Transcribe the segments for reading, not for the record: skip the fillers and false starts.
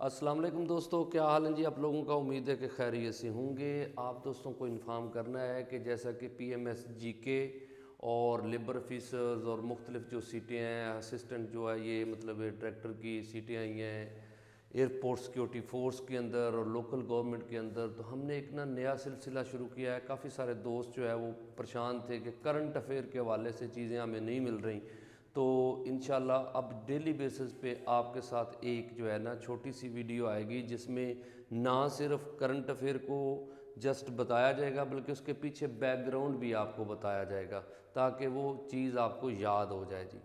السلام علیکم دوستو، کیا حال ہیں جی آپ لوگوں کا؟ امید ہے کہ خیریت سے ہوں گے۔ آپ دوستوں کو انفارم کرنا ہے کہ جیسا کہ پی ایم ایس جی کے اور لیبر آفیسرز اور مختلف جو سیٹیں ہیں، اسسٹنٹ جو ہے یہ مطلب ڈائریکٹر کی سیٹیں آئی ہیں ایئرپورٹ سیکیورٹی فورس کے اندر اور لوکل گورنمنٹ کے اندر، تو ہم نے ایک نیا سلسلہ شروع کیا ہے۔ کافی سارے دوست جو ہے وہ پریشان تھے کہ کرنٹ افیئر کے حوالے سے چیزیں ہمیں نہیں مل رہی، تو انشاءاللہ اب ڈیلی بیسس پہ آپ کے ساتھ ایک جو ہے چھوٹی سی ویڈیو آئے گی، جس میں نہ صرف کرنٹ افیئر کو جسٹ بتایا جائے گا بلکہ اس کے پیچھے بیک گراؤنڈ بھی آپ کو بتایا جائے گا تاکہ وہ چیز آپ کو یاد ہو جائے جی۔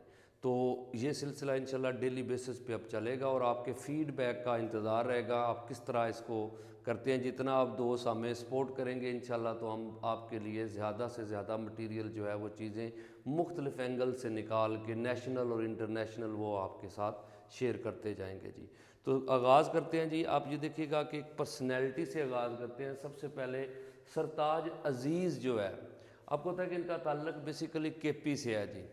تو یہ سلسلہ انشاءاللہ ڈیلی بیسس پہ اب چلے گا اور آپ کے فیڈ بیک کا انتظار رہے گا، آپ کس طرح اس کو کرتے ہیں۔ جتنا آپ دوست ہمیں سپورٹ کریں گے انشاءاللہ تو ہم آپ کے لیے زیادہ سے زیادہ مٹیریل جو ہے وہ چیزیں مختلف اینگل سے نکال کے نیشنل اور انٹرنیشنل وہ آپ کے ساتھ شیئر کرتے جائیں گے جی۔ تو آغاز کرتے ہیں جی۔ آپ یہ دیکھیے گا کہ ایک پرسنالٹی سے آغاز کرتے ہیں۔ سب سے پہلے سرتاج عزیز جو ہے، آپ کو پتہ ہے کہ ان کا تعلق بیسیکلی کے پی سے ہے جی،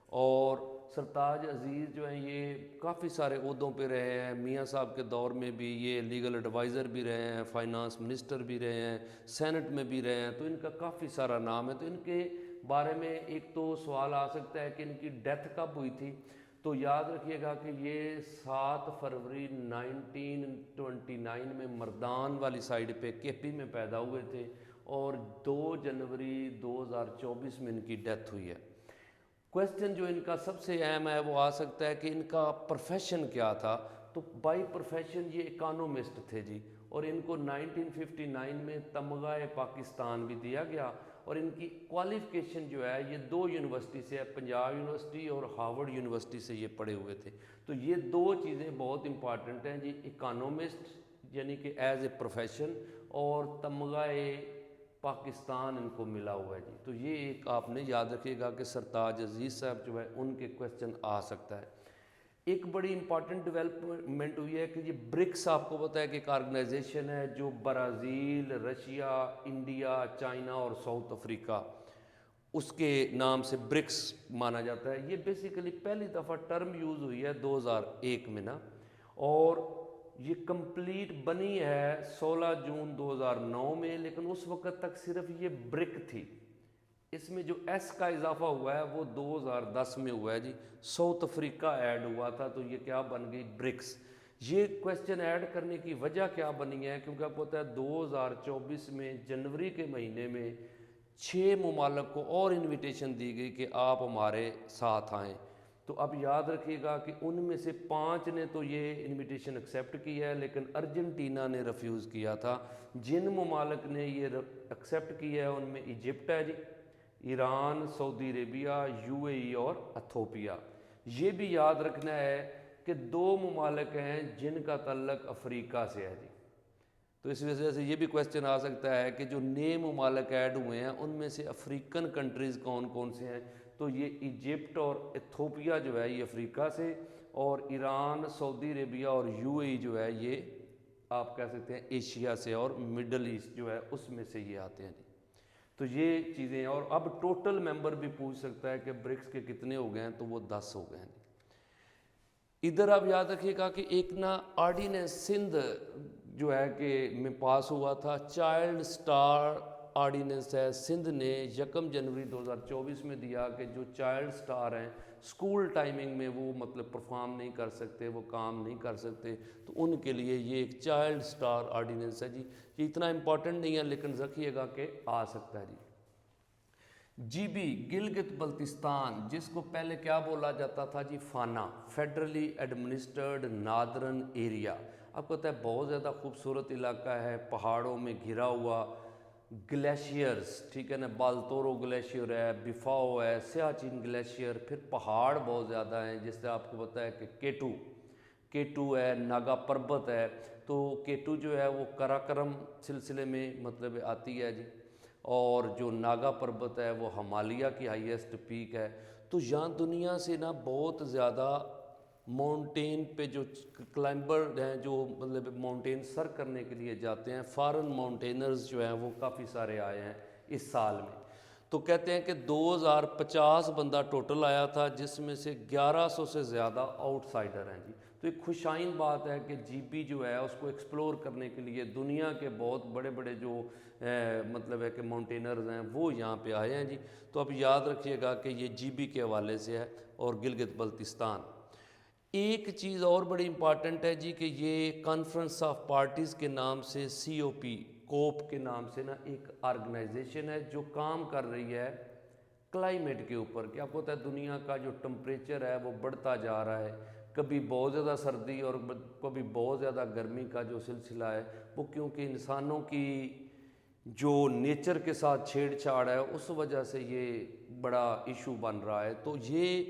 اور سرتاج عزیز جو ہیں یہ کافی سارے عہدوں پہ رہے ہیں۔ میاں صاحب کے دور میں بھی یہ لیگل ایڈوائزر بھی رہے ہیں، فائنانس منسٹر بھی رہے ہیں، سینٹ میں بھی رہے ہیں، تو ان کا کافی سارا نام ہے۔ تو ان کے بارے میں ایک تو سوال آ سکتا ہے کہ ان کی ڈیتھ کب ہوئی تھی، تو یاد رکھیے گا کہ یہ 7 فروری 1929 میں مردان والی سائیڈ پہ کے پی میں پیدا ہوئے تھے، اور 2 جنوری 2024 میں ان کی ڈیتھ ہوئی ہے۔ کویسچن جو ان کا سب سے اہم ہے وہ آ سکتا ہے کہ ان کا پروفیشن کیا تھا، تو بائی پروفیشن یہ اکانومسٹ تھے جی، اور ان کو 1959 میں تمغہ پاکستان بھی دیا گیا، اور ان کی کوالیفیکیشن جو ہے یہ 2 یونیورسٹی سے ہے، پنجاب یونیورسٹی اور ہارورڈ یونیورسٹی سے یہ پڑھے ہوئے تھے۔ تو یہ 2 چیزیں بہت امپارٹنٹ ہیں جی، اکانومسٹ یعنی کہ ایز اے پروفیشن، اور تمغہ پاکستان ان کو ملا ہوا ہے جی۔ تو یہ ایک آپ نے یاد رکھیے گا کہ سرتاج عزیز صاحب جو ہے ان کے کویسچن آ سکتا ہے۔ ایک بڑی امپارٹنٹ ڈیولپمنٹ ہوئی ہے کہ یہ برکس، آپ کو پتہ ہے کہ ایک آرگنائزیشن ہے جو برازیل، رشیا، انڈیا، چائنا اور ساؤتھ افریقہ، اس کے نام سے برکس مانا جاتا ہے۔ یہ بیسیکلی پہلی دفعہ ٹرم یوز ہوئی ہے 2001 میں نا، اور یہ کمپلیٹ بنی ہے 16 جون 2009 میں، لیکن اس وقت تک صرف یہ برک تھی۔ اس میں جو ایس کا اضافہ ہوا ہے وہ 2010 میں ہوا ہے جی، ساؤتھ افریقہ ایڈ ہوا تھا، تو یہ کیا بن گئی؟ برکس۔ یہ کویسچن ایڈ کرنے کی وجہ کیا بنی ہے؟ کیونکہ آپ کو پتہ ہے 2024 میں جنوری کے مہینے میں 6 ممالک کو اور انویٹیشن دی گئی کہ آپ ہمارے ساتھ آئیں۔ تو اب یاد رکھیے گا کہ ان میں سے 5 نے تو یہ انویٹیشن ایکسیپٹ کی ہے، لیکن ارجنٹینا نے ریفیوز کیا تھا۔ جن ممالک نے یہ ایکسیپٹ کی ہے ان میں ایجپٹ ہے جی، ایران، سعودی عربیہ، یو اے ای اور ایتھوپیا۔ یہ بھی یاد رکھنا ہے کہ 2 ممالک ہیں جن کا تعلق افریقہ سے ہے جی۔ تو اس وجہ سے یہ بھی کویسچن آ سکتا ہے کہ جو نئے ممالک ایڈ ہوئے ہیں ان میں سے افریقن کنٹریز کون کون سے ہیں، تو یہ ایجپٹ اور ایتھوپیا جو ہے یہ افریقہ سے، اور ایران، سعودی عربیہ اور یو اے ای جو ہے یہ آپ کہہ سکتے ہیں ایشیا سے، اور مڈل ایسٹ جو ہے اس میں سے یہ آتے ہیں جی۔ تو یہ چیزیں، اور اب ٹوٹل ممبر بھی پوچھ سکتا ہے کہ برکس کے کتنے ہو گئے ہیں، تو وہ 10 ہو گئے ہیں جی۔ ادھر آپ یاد رکھیے گا کہ ایک آرڈیننس سندھ جو ہے کہ میں پاس ہوا تھا، چائلڈ سٹار آرڈیننس ہے، سندھ نے 1 جنوری 2024 میں دیا کہ جو چائلڈ سٹار ہیں سکول ٹائمنگ میں وہ مطلب پرفارم نہیں کر سکتے، وہ کام نہیں کر سکتے، تو ان کے لیے یہ ایک چائلڈ سٹار آرڈیننس ہے جی۔ یہ اتنا امپورٹنٹ نہیں ہے لیکن رکھیے گا کہ آ سکتا ہے جی۔ جی بی گلگت بلتستان، جس کو پہلے کیا بولا جاتا تھا جی؟ فانا، فیڈرلی ایڈمنسٹرڈ نادرن ایریا۔ آپ کو پتہ ہے بہت زیادہ خوبصورت علاقہ ہے، پہاڑوں میں گھرا ہوا، گلیشیئرز، ٹھیک ہے نا، بالتورو گلیشیئر ہے، بفاؤ ہے، سیاچن گلیشیئر، پھر پہاڑ بہت زیادہ ہیں، جس سے آپ کو پتہ ہے کہ کیٹو ہے، ناگا پربت ہے۔ تو کیٹو جو ہے وہ کراکرم سلسلے میں مطلب آتی ہے جی، اور جو ناگا پربت ہے وہ ہمالیہ کی ہائیسٹ پیک ہے۔ تو یہاں دنیا سے بہت زیادہ ماؤنٹین پہ جو کلائمبر ہیں، جو مطلب ماؤنٹین سر کرنے کے لیے جاتے ہیں، فارن ماؤنٹینرز جو ہیں وہ کافی سارے آئے ہیں اس سال میں۔ تو کہتے ہیں کہ 2050 بندہ ٹوٹل آیا تھا، جس میں سے 1100 سے زیادہ آؤٹ سائڈر ہیں جی۔ تو تو ایک خوشائن بات ہے کہ جی بی جو ہے اس کو ایکسپلور کرنے کے لیے دنیا کے بہت بڑے بڑے جو مطلب ہے کہ ماؤنٹینرز ہیں وہ یہاں پہ آئے ہیں جی. تو اب یاد رکھیے گا کہ یہ جی بی کے حوالے سے ہے اور گلگت بلتستان. ایک چیز اور بڑی امپارٹنٹ ہے جی کہ یہ کانفرنس آف پارٹیز کے نام سے سی او پی کوپ کے نام سے نا ایک آرگنائزیشن ہے جو کام کر رہی ہے کلائمیٹ کے اوپر. کہ آپ کو پتہ ہے دنیا کا جو ٹمپریچر ہے وہ بڑھتا جا رہا ہے, کبھی بہت زیادہ سردی اور کبھی بہت زیادہ گرمی کا جو سلسلہ ہے وہ کیونکہ انسانوں کی جو نیچر کے ساتھ چھیڑ چھاڑ ہے اس وجہ سے یہ بڑا ایشو بن رہا ہے. تو یہ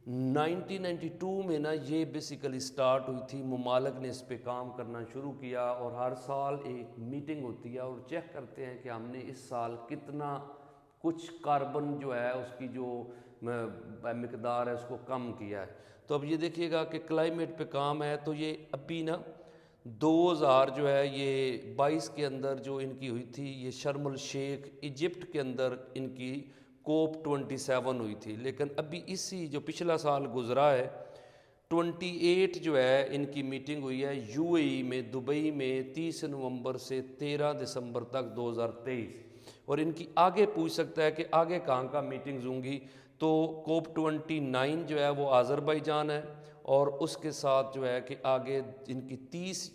1992 میں نا یہ بیسیکلی سٹارٹ ہوئی تھی, ممالک نے اس پہ کام کرنا شروع کیا اور ہر سال ایک میٹنگ ہوتی ہے اور چیک کرتے ہیں کہ ہم نے اس سال کتنا کچھ کاربن جو ہے اس کی جو مقدار ہے اس کو کم کیا ہے. تو اب یہ دیکھیے گا کہ کلائمیٹ پہ کام ہے. تو یہ ابھی نا 2000 جو ہے یہ 22 کے اندر جو ان کی ہوئی تھی یہ شرم الشیخ ایجپٹ کے اندر ان کی کوپ 27 ہوئی تھی. لیکن ابھی اسی جو پچھلا سال گزرا ہے 28 جو ہے ان کی میٹنگ ہوئی ہے یو اے ای میں دبئی میں 30 نومبر سے 13 دسمبر تک 2023. اور ان کی آگے پوچھ سکتا ہے کہ آگے کہاں کا میٹنگز ہوں گی. تو کوپ 29 جو ہے وہ آذربائیجان ہے اور اس کے ساتھ جو ہے کہ آگے ان کی 30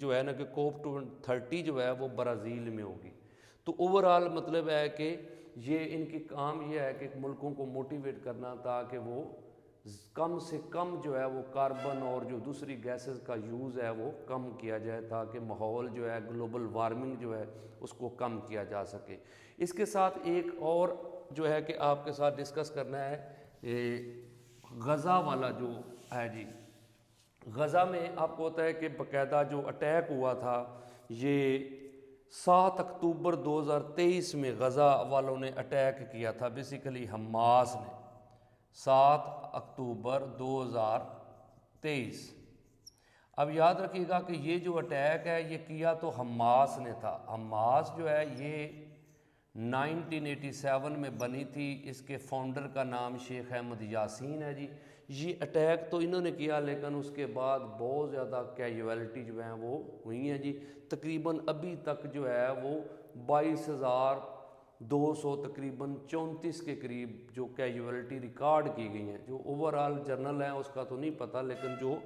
جو ہے نا کہ کوپ 30 جو ہے وہ برازیل میں ہوگی. تو اوورآل مطلب ہے کہ یہ ان کی کام یہ ہے کہ ملکوں کو موٹیویٹ کرنا تاکہ وہ کم سے کم جو ہے وہ کاربن اور جو دوسری گیسز کا یوز ہے وہ کم کیا جائے تاکہ ماحول جو ہے گلوبل وارمنگ جو ہے اس کو کم کیا جا سکے. اس کے ساتھ ایک اور جو ہے کہ آپ کے ساتھ ڈسکس کرنا ہے غزہ والا جو ہے جی. غزہ میں آپ کو ہوتا ہے کہ باقاعدہ جو اٹیک ہوا تھا یہ 7 اکتوبر 2023 میں غزہ والوں نے اٹیک کیا تھا, بیسیکلی حماس نے 7 اکتوبر 2023. اب یاد رکھیے گا کہ یہ جو اٹیک ہے یہ کیا تو حماس نے تھا. حماس جو ہے یہ 1987 میں بنی تھی, اس کے فاؤنڈر کا نام شیخ احمد یاسین ہے جی. یہ اٹیک تو انہوں نے کیا لیکن اس کے بعد بہت زیادہ کیجویلٹی جو ہیں وہ ہوئی ہیں جی. تقریباً ابھی تک جو ہے وہ 22,200 تقریباً 34 کے قریب جو کیجویلٹی ریکارڈ کی گئی ہیں. جو اوورآل جرنل ہے اس کا تو نہیں پتہ لیکن جو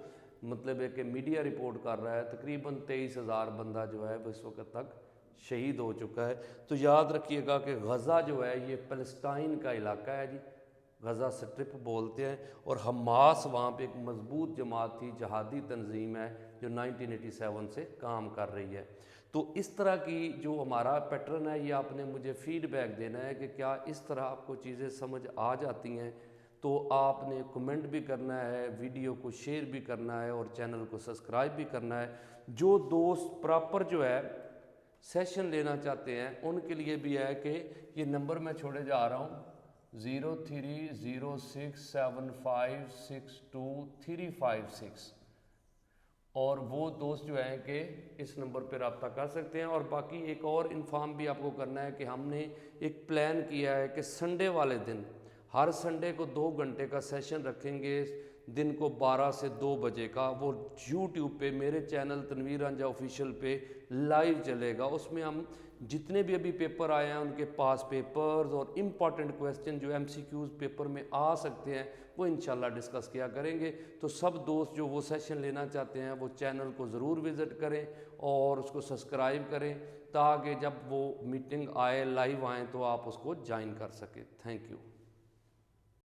مطلب ہے کہ میڈیا رپورٹ کر رہا ہے تقریباً 23,000 بندہ جو ہے اس وقت تک شہید ہو چکا ہے. تو یاد رکھیے گا کہ غزہ جو ہے یہ فلسطین کا علاقہ ہے جی, غزہ سٹرپ بولتے ہیں, اور حماس وہاں پہ ایک مضبوط جماعت تھی, جہادی تنظیم ہے جو 1987 سے کام کر رہی ہے. تو اس طرح کی جو ہمارا پیٹرن ہے یہ آپ نے مجھے فیڈ بیک دینا ہے کہ کیا اس طرح آپ کو چیزیں سمجھ آ جاتی ہیں. تو آپ نے کمنٹ بھی کرنا ہے, ویڈیو کو شیئر بھی کرنا ہے اور چینل کو سبسکرائب بھی کرنا ہے. جو دوست پراپر جو ہے سیشن لینا چاہتے ہیں ان کے لیے بھی ہے کہ یہ نمبر میں چھوڑے جا رہا ہوں 03067562 اور وہ دوست جو ہیں کہ اس نمبر پہ رابطہ کر سکتے ہیں. اور باقی ایک اور انفارم بھی آپ کو کرنا ہے کہ ہم نے ایک پلان کیا ہے کہ سنڈے والے دن ہر سنڈے کو 2 گھنٹے کا سیشن رکھیں گے دن کو 12 سے 2 بجے کا. وہ یوٹیوب پہ میرے چینل تنویر رانجھا آفیشیل پہ لائیو چلے گا. اس میں ہم جتنے بھی ابھی پیپر آئے ہیں ان کے پاس پیپرز اور امپورٹنٹ کویسچن جو MCQs پیپر میں آ سکتے ہیں وہ انشاءاللہ ڈسکس کیا کریں گے. تو سب دوست جو وہ سیشن لینا چاہتے ہیں وہ چینل کو ضرور وزٹ کریں اور اس کو سبسکرائب کریں تاکہ جب وہ میٹنگ آئے لائیو آئیں تو آپ اس کو جوائن کر سکیں. Thank you.